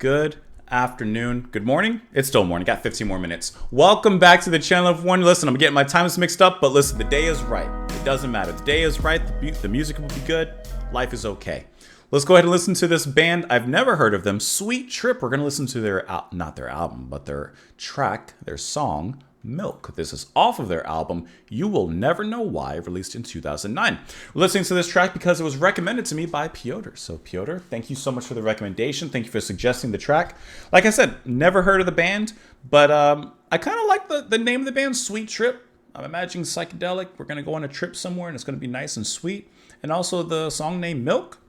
Good afternoon, good morning. It's still morning, got 15 more minutes. Welcome back to the channel, everyone. Listen, I'm getting my times mixed up, but listen, the day is right. It doesn't matter. The day is right, the music will be good, life is okay. Let's go ahead and listen to this band. I've never heard of them, Sweet Trip. We're gonna listen to their, not their album, but their track, their song, Milk. This is off of their album, You Will Never Know Why, released in 2009. We're listening to this track because it was recommended to me by Piotr. So Piotr, thank you so much for the recommendation. Thank you for suggesting the track. Like I said, never heard of the band, but I kind of like the name of the band, Sweet Trip. I'm imagining psychedelic. We're going to go on a trip somewhere and it's going to be nice and sweet. And also the song name Milk.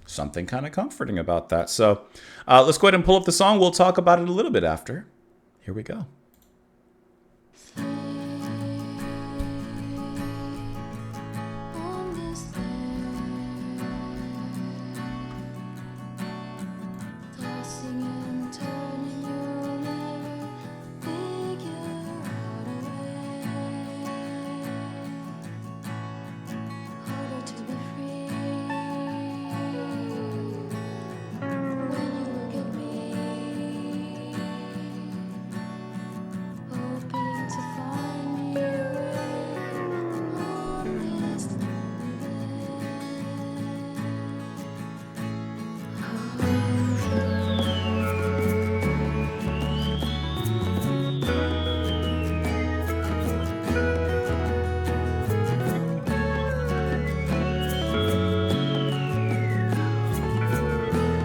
Something kind of comforting about that. So let's go ahead and pull up the song. We'll talk about it a little bit after. Here we go.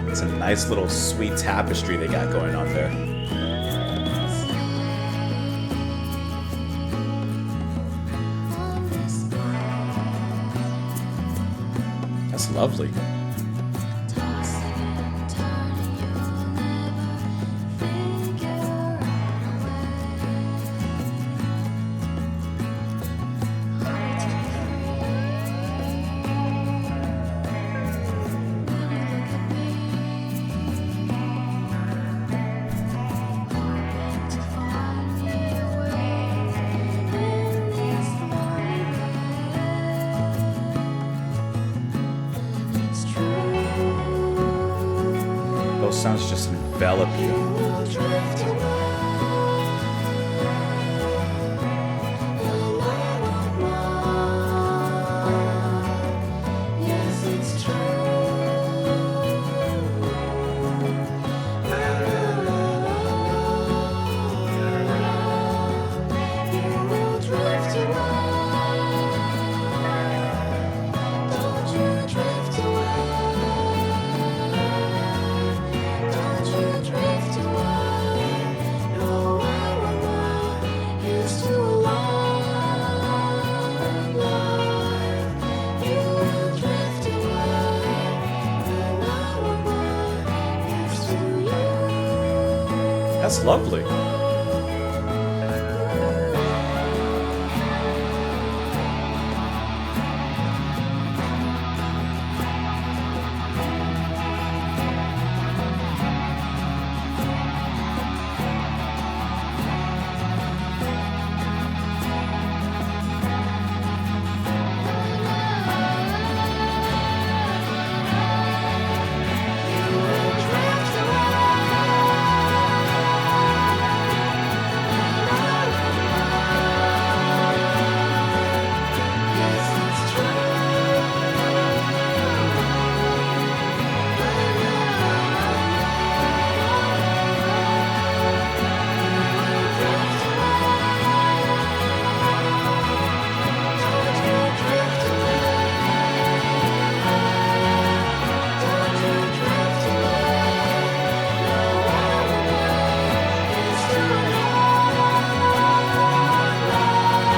It's a nice little sweet tapestry they got going on there. That's lovely. Those sounds just envelop you. That's lovely.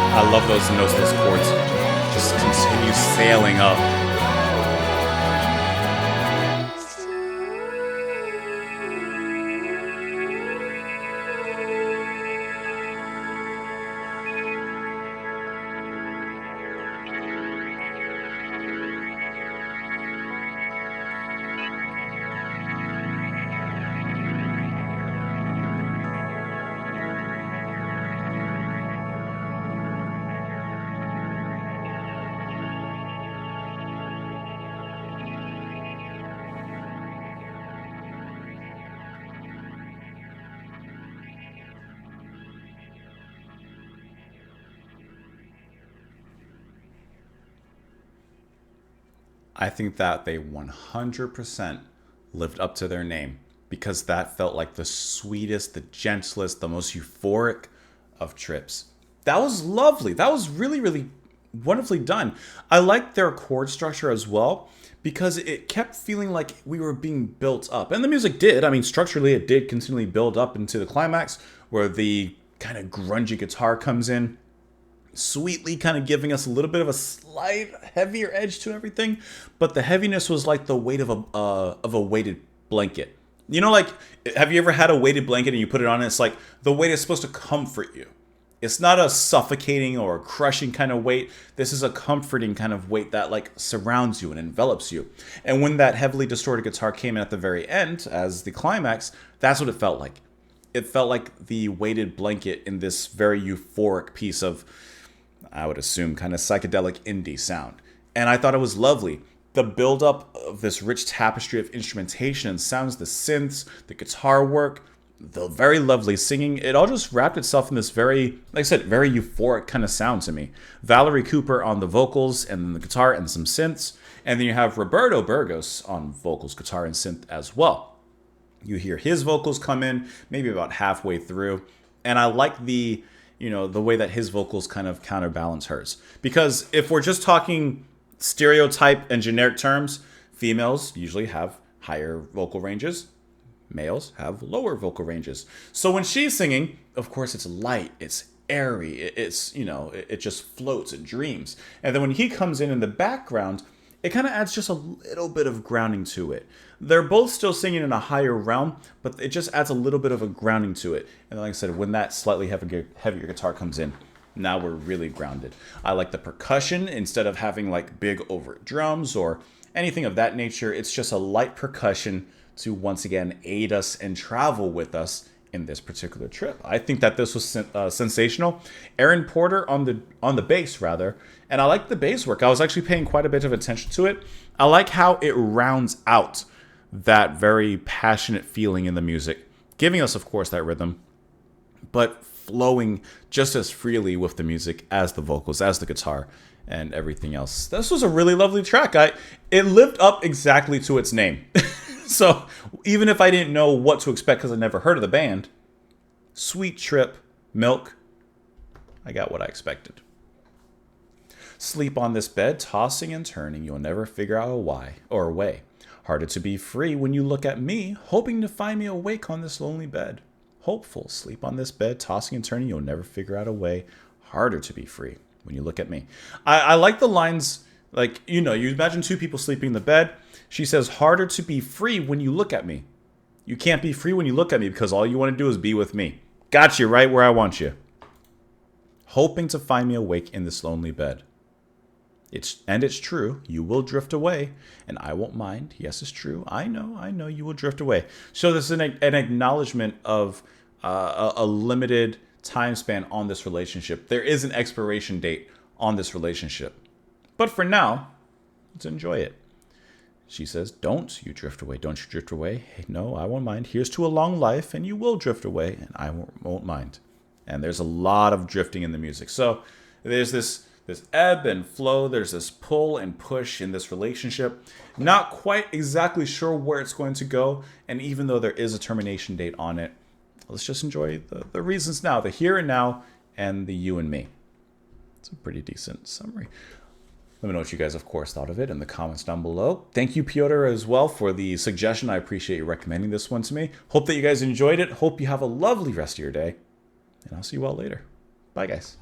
I love those notes, those chords just continue sailing up. I think that they 100% lived up to their name because that felt like the sweetest, the gentlest, the most euphoric of trips. That was lovely. That was really, really wonderfully done. I liked their chord structure as well because it kept feeling like we were being built up. And the music did. I mean, structurally, it did continually build up into the climax where the kind of grungy guitar comes in, sweetly kind of giving us a little bit of a slight heavier edge to everything. But the heaviness was like the weight of a weighted blanket. You know, like, have you ever had a weighted blanket and you put it on and it's like the weight is supposed to comfort you? It's not a suffocating or a crushing kind of weight. This is a comforting kind of weight that like surrounds you and envelops you. And when that heavily distorted guitar came in at the very end as the climax, that's what it felt like. It felt like the weighted blanket in this very euphoric piece of, I would assume, kind of psychedelic indie sound. And I thought it was lovely. The buildup of this rich tapestry of instrumentation and sounds, the synths, the guitar work, the very lovely singing, it all just wrapped itself in this very, like I said, very euphoric kind of sound to me. Valerie Cooper on the vocals and the guitar and some synths. And then you have Roberto Burgos on vocals, guitar, and synth as well. You hear his vocals come in maybe about halfway through. And I like the way that his vocals kind of counterbalance hers. Because if we're just talking stereotype and generic terms, females usually have higher vocal ranges. Males have lower vocal ranges. So when she's singing, of course, it's light, it's airy, it just floats and dreams. And then when he comes in the background, it kind of adds just a little bit of grounding to it. They're both still singing in a higher realm, but it just adds a little bit of a grounding to it. And like I said, when that slightly heavier guitar comes in, now we're really grounded. I like the percussion instead of having like big overt drums or anything of that nature. It's just a light percussion to once again aid us and travel with us in this particular trip. I think that this was sensational. Aaron Porter on the bass rather, and I like the bass work. I was actually paying quite a bit of attention to it. I like how it rounds out that very passionate feeling in the music, giving us, of course, that rhythm, but flowing just as freely with the music as the vocals, as the guitar, and everything else. This was a really lovely track. It lived up exactly to its name. So even if I didn't know what to expect because I never heard of the band, Sweet Trip, Milk, I got what I expected. Sleep on this bed, tossing and turning, you'll never figure out a why or a way. Harder to be free when you look at me, hoping to find me awake on this lonely bed. Hopeful, sleep on this bed, tossing and turning, you'll never figure out a way. Harder to be free when you look at me. I like the lines, like, you imagine two people sleeping in the bed. She says, harder to be free when you look at me. You can't be free when you look at me because all you want to do is be with me. Got you right where I want you. Hoping to find me awake in this lonely bed. It's true. You will drift away, and I won't mind. Yes, it's true. I know you will drift away. So this is an acknowledgement of a limited time span on this relationship. There is an expiration date on this relationship. But for now, let's enjoy it. She says, don't you drift away. Don't you drift away. Hey, no, I won't mind. Here's to a long life, and you will drift away, and I won't mind. And there's a lot of drifting in the music. So there's this ebb and flow. There's this pull and push in this relationship. Not quite exactly sure where it's going to go. And even though there is a termination date on it, let's just enjoy the reasons now, the here and now, and the you and me. It's a pretty decent summary. Let me know what you guys, of course, thought of it in the comments down below. Thank you, Piotr, as well, for the suggestion. I appreciate you recommending this one to me. Hope that you guys enjoyed it. Hope you have a lovely rest of your day. And I'll see you all later. Bye, guys.